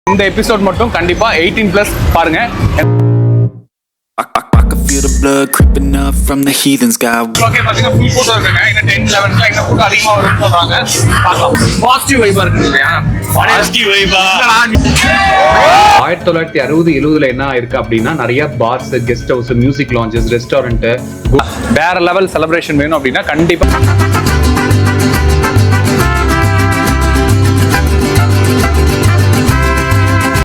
இந்த எபிசோட் மட்டும் கண்டிப்பா 18+ பாருங்க. Feel the blood creeping up from the heathens got. Okay பாத்தீங்கன்னா ஃபுல் போட்டோ இருக்குங்க. இந்த 10 11ல இந்த போட்டோ அதிகமா வரும்னு சொல்றாங்க. பார்க்கலாம். பாசிட்டிவ் வைபா இருக்கு இல்லையா? பாசிட்டிவ் வைபா. 1960 70ல என்ன இருக்கு அப்படின்னா நிறைய bars, guest house, music lounges, restaurant, வேற லெவல் செலிப்ரேஷன் வேணும் அப்படின்னா கண்டிப்பா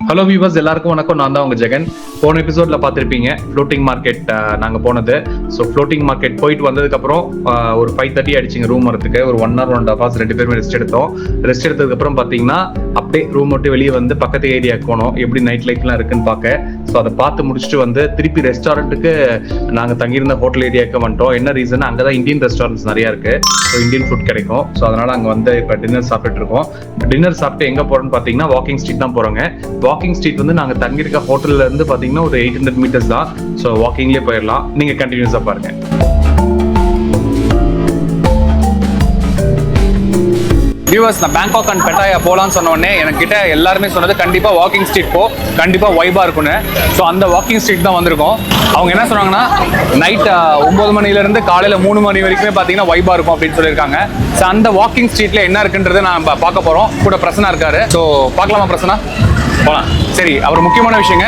ஹலோ வியூவர்ஸ், எல்லாருக்கும் வணக்கம். நான் தான் உங்க ஜெகன். போன எபிசோட்ல பார்த்திருப்பீங்க ஃப்ளோட்டிங் மார்க்கெட் நாங்க போனது. ஸோ ஃப்ளோட்டிங் மார்க்கெட் போயிட்டு வந்ததுக்கு அப்புறம் ஒரு 5:30 ஆயிடுச்சுங்க ரூம் வரதுக்கு. ஒரு 1 hour 1.5 hours ரெண்டு பேருமே ரெஸ்ட் எடுத்தோம். ரெஸ்ட் எடுத்ததுக்கு அப்புறம் பாத்தீங்கன்னா அப்படியே ரூம் விட்டு வெளியே வந்து பக்கத்து ஏரியாவுக்கு போனோம், எப்படி நைட் லைஃப்லாம் இருக்குன்னு பார்க்க. ஸோ அதை பார்த்து முடிச்சுட்டு வந்து திருப்பி ரெஸ்டாரண்ட்டுக்கு நாங்கள் தங்கியிருந்த ஹோட்டல் ஏரியாவுக்கு வந்துட்டோம். என்ன ரீசன், அங்கதான் இந்தியன் ரெஸ்டாரண்ட்ஸ் நிறைய இருக்கு. ஸோ இந்தியன் ஃபுட் கிடைக்கும். ஸோ அதனால அங்கே வந்து இப்போ டின்னர் சாப்பிட்டு இருக்கோம். டின்னர் சாப்பிட்டு எங்க போறோம்னு பாத்தீங்கன்னா வாக்கிங் ஸ்ட்ரீட் தான் போறோங்க. வாக்கிங் ஸ்ட்ரீட் வந்து நாங்க தங்கியிருக்க ஹோட்டல்ல இருந்து பாத்தீங்கன்னா ஒரு 800 meters தான். ஸோ வாக்கிங்லேயே போயிடலாம். நீங்க கண்டினியூஸா பாருங்க. வியூவர்ஸ், நான் பேங்காக் அண்ட் பெட்டாயா போகலான்னு சொன்ன உடனே என்கிட்ட எல்லாருமே சொன்னது கண்டிப்பா வாக்கிங் ஸ்ட்ரீட் போ, கண்டிப்பா வைபா இருக்குன்னு. ஸோ அந்த வாக்கிங் ஸ்ட்ரீட் தான் வந்திருக்கோம். அவங்க என்ன சொன்னாங்கன்னா நைட் 9 மணிலேருந்து காலையில் 3 மணி வரைக்குமே பார்த்தீங்கன்னா வைபா இருக்கும் அப்படின்னு சொல்லியிருக்காங்க. ஸோ அந்த வாக்கிங் ஸ்ட்ரீட்ல என்ன இருக்குன்றதை நான் பார்க்க போறோம். கூட பிரசன்னா இருக்காரு. ஸோ பார்க்கலாமா பிரசன்னா? போலாம். சரி, அவர் முக்கியமான விஷயங்க.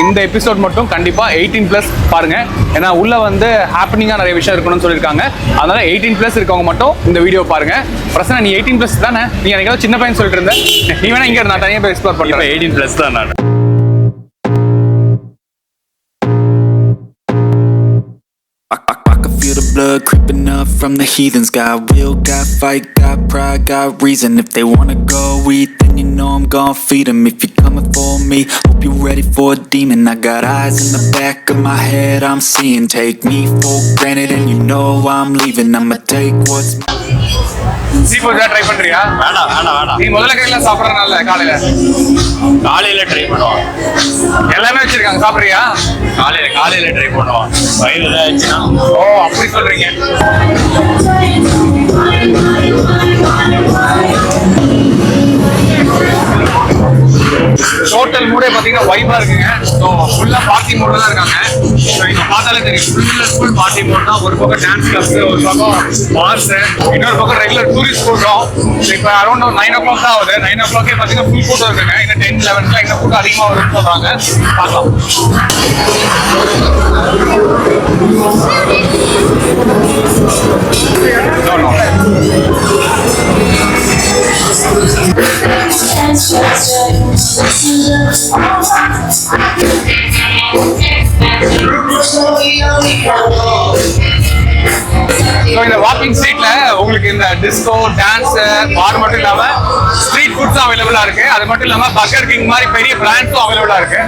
இந்த எபிசோட் மட்டும் கண்டிப்பா 18+ பாருங்க. ஏன்னா உள்ள வந்து ஹாப்பனிங்கா நிறைய விஷயம் இருக்கணும்னு சொல்லியிருக்காங்க. அதனால 18+ இருக்கவங்க மட்டும் இந்த வீடியோ பாருங்க. பிரச்சனை, நீ 18+ தானே? நீ எனக்கு சின்ன பையன் சொல்லிட்டு இருந்த. நீ வேணா இங்க நான் தனியாக போய் எக்ஸ்ப்ளோர் பண்றேன். 18+ தான் நான். Feel the blood creeping up from the heathens got will, got fight, got pride, got reason. If they wanna go eat, then you know I'm gon' feed them. If you're coming for me, hope you're ready for a demon. I got eyes in the back of my head, I'm seeing. Take me for granted and you know I'm leaving. I'ma take what's seafood try பண்றியா? வேணாம். நீ முதல்ல கையில சாப்பிடறனால காலையில try பண்ணுவோம். எல்லாமே வச்சிருக்காங்க. சாப்பிடுறியா? காலையில ட்ரை பண்ணுவோம். வயிறு ஏதாச்சுன்னா. ஓ, அப்படி சொல்றீங்க. டோட்டல் மூடே பாத்தீங்கன்னா வைபா இருக்குங்க. ஸோ ஃபுல்லா பார்ட்டி மோட்ல தான் இருக்காங்க. ஸோ இங்க பார்த்தாலே தெரியும், ஃபுல் பார்ட்டி மோட் தான். ஒரு பக்கம் டான்ஸ் கிளப்ஸ், ஒரு பக்கம் பார்ஸ், இன்னொரு பக்கம் ரெகுலர் டூரிஸ்ட் கூட்டம். இப்போ அரௌண்ட் 9 o'clock தான் ஆகுது. 9 o'clock பாத்தீங்கன்னா ஃபுல் கூட்டம் இருக்குங்க. இன்னும் 10 11ல இந்த கூட்டம் அதிகமா வரும்னு சொல்றாங்க. பார்க்கலாம். ஸோ இந்த வாக்கிங் ஸ்ட்ரீட்ல உங்களுக்கு இந்த டிஸ்கோ, டான்ஸ், பார் மட்டும் இல்லாம ஸ்ட்ரீட் ஃபுட்ஸும் அவைலபிளா இருக்கு. அது மட்டும் இல்லாம பர்கர் கிங் மாதிரி பெரிய பிராண்ட்ஸும் அவைலபிளா இருக்கு.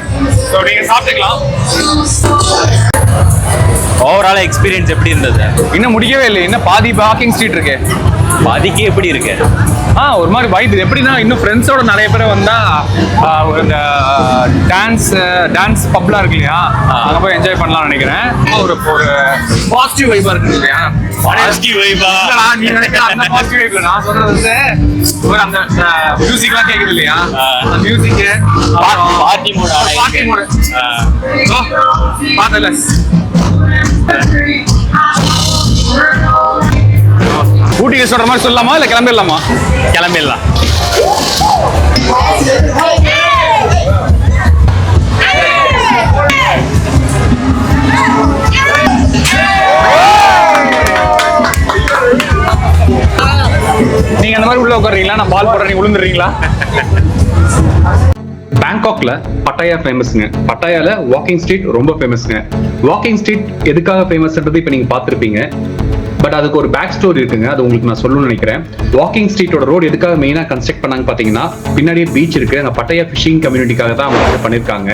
ஸோ நீங்க சாப்பிட்டுக்கலாம். ஓவரால் எக்ஸ்பீரியன்ஸ் எப்படி இருந்தது? இன்னும் முடியவே இல்லை. இன்னும் பாதி வாக்கிங் ஸ்ட்ரீட் இருக்கு. பாதிக்கு எப்படி இருக்கு? ஒரு மாதிரி வைப். எப்படின்னா இன்னும் ஃப்ரெண்ட்ஸோட நிறைய பேர் வந்தா இந்த டான்ஸ் பப்லாம் இருக்கு இல்லையா, அங்க போய் என்ஜாய் பண்ணலாம்னு நினைக்கிறேன். ஒரு பாசிட்டிவ் வைபா இருக்கு இல்லையா? பாசிட்டிவ் வைபா. நீ நினைக்கிற அந்த பாசிட்டிவ் வைப்ல நான் சொல்றது வந்து ஒரு அந்த மியூசிக்லாம் கேக்குது இல்லையா, அந்த மியூசிக் பார்ட்டி மோட். பார்த்தல ஊட்டிக்கு சொல்ற மாதிரி சொல்லலாமா இல்ல கிளம்பிடலாமா? கிளம்பிடலாம். நீங்க அந்த மாதிரி உள்ள உட்காருறீங்களா? நான் பால் போடுறேன், நீங்க விழுந்துடுறீங்களா? பேங்காக்ல பட்டாயா ஃபேமஸ்ங்க. பட்டாயால வாக்கிங் ஸ்ட்ரீட் ரொம்ப ஃபேமஸ்ங்க. வாக்கிங் ஸ்ட்ரீட் எதுக்காக ஃபேமஸ்ன்றது இப்போ நீங்க பார்த்துருப்பீங்க. பட் அதுக்கு ஒரு பேக் ஸ்டோரி இருக்குங்க. அது உங்களுக்கு நான் சொல்லணும்னு நினைக்கிறேன். வாக்கிங் ஸ்ட்ரீட்டோட ரோடு எதுக்காக மெயினா கன்ஸ்ட்ரக்ட் பண்ணாங்க பாத்தீங்கன்னா, பின்னாடியே பீச் இருக்கு. அங்க பட்டாயா ஃபிஷிங் கம்யூனிட்டிக்காக தான் அவங்க பண்ணிருக்காங்க.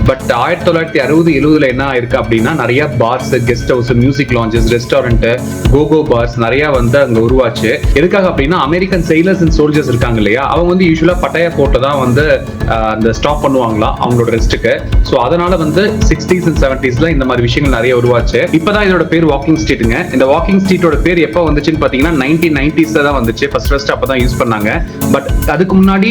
பட் 1960 70ல என்ன இருக்கு அப்படின்னா நிறைய bars, guest house, music lounges, restaurant, go go bars நிறைய வந்து அங்க உருவாச்சு. எதுக்காக அப்படின்னா அமெரிக்கன் செயிலர்ஸ் அண்ட் சோல்ஜர்ஸ் இருக்காங்க இல்லையா, அவங்க வந்து யூஸ்வலா பட்டாயா போர்ட்ல தான் வந்து அந்த ஸ்டாப் பண்ணுவாங்களாம் அவங்களோட ரெஸ்ட்டுக்கு. ஸோ அதனால வந்து 60s and 70s இந்த மாதிரி விஷயங்கள் நிறைய உருவாச்சு. இப்பதான் இதோட பேர் வாக்கிங் ஸ்ட்ரீட்டுங்க. இந்த வாக்கிங் ஸ்ட்ரீட் ஸ்ட்ரீட்டோட பேர் எப்போ வந்துச்சுன்னு பார்த்தீங்கன்னா 1990s தான் வந்துச்சு. ஃபர்ஸ்ட் அப்போ தான் யூஸ் பண்ணாங்க. பட் அதுக்கு முன்னாடி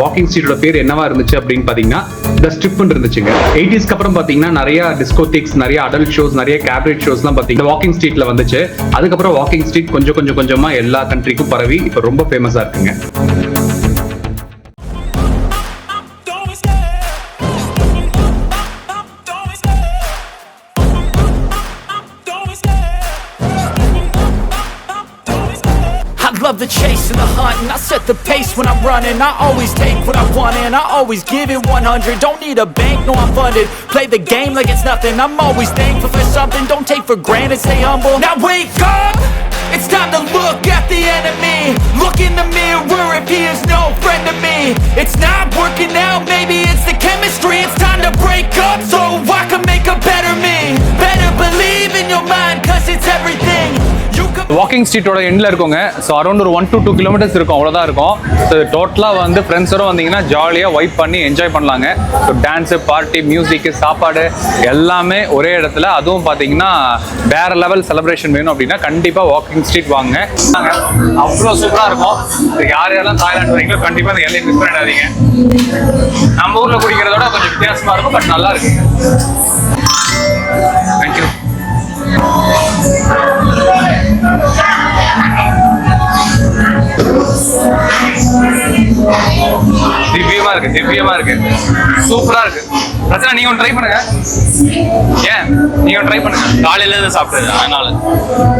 வாக்கிங் ஸ்ட்ரீட்டோட பேர் என்னவா இருந்துச்சு அப்படின்னு பார்த்தீங்கன்னா த ஸ்ட்ரிப்னு இருந்துச்சுங்க. 80ஸ்க்கு அப்புறம் பார்த்தீங்கன்னா நிறைய டிஸ்கோதிக்ஸ், நிறைய அடல்ட் ஷோஸ், நிறைய கேபரேட் ஷோஸ்லாம் பார்த்தீங்கன்னா வாக்கிங் ஸ்ட்ரீட்ல வந்துச்சு. அதுக்கப்புறம் வாக்கிங் ஸ்ட்ரீட் கொஞ்சமா எல்லா கண்ட்ரிக்கும் பரவி இப்போ ரொம்ப ஃபேமஸா இருக்குங்க. Love the chase and the hunt, and I set the pace when I'm running. I always take what I want and I always give it 100. Don't need a bank, no I'm funded. Play the game like it's nothing. I'm always thankful for something. Don't take for granted, stay humble. Now wake up, it's time to look at the enemy. Look in the mirror if he is no friend to me. It's not working out, maybe it's the chemistry. It's time to break up so I can make a better me. Better believe in your mind, cause it's everything. Walking ஸ்ட்ரீட்டோட எண்டில் இருக்குங்க. So around ஒரு 1 to 2 kilometers இருக்கும், அவ்வளோதான் இருக்கும். So டோட்டலாக வந்து ஃப்ரெண்ட்ஸோட வந்தீங்கன்னா ஜாலியாக வைப் பண்ணி என்ஜாய் பண்ணலாங்க. ஸோ டான்ஸு, பார்ட்டி, மியூசிக்கு, சாப்பாடு எல்லாமே ஒரே இடத்துல. அதுவும் பார்த்தீங்கன்னா வேற லெவல் செலிப்ரேஷன் வேணும் அப்படின்னா கண்டிப்பாக வாக்கிங் ஸ்ட்ரீட் வாங்க. அவ்வளோ சூப்பராக இருக்கும். யார் யாரெல்லாம் தாய்லாந்து வரீங்களோ கண்டிப்பாக அந்த எல்லையை மிஸ் பண்ணிடாதீங்க. நம்ம ஊரில் குடிக்கிறதோட கொஞ்சம் வித்தியாசமாக இருக்கும், பட் நல்லா இருக்கு. தேங்க்யூ. திவ்யமா இருக்கு, சூப்பரா இருக்கு. பிரச்சனை நீங்க ட்ரை பண்ணுங்க. ஏன் நீங்க ட்ரை பண்ணுங்க. காலையில இருந்து சாப்பிட்டது, அதனால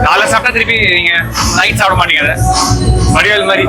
காலை சாப்பிட்டா திருப்பி நீங்க நைட் சாப்பிட மாட்டீங்க. வடிவேல் மாதிரி.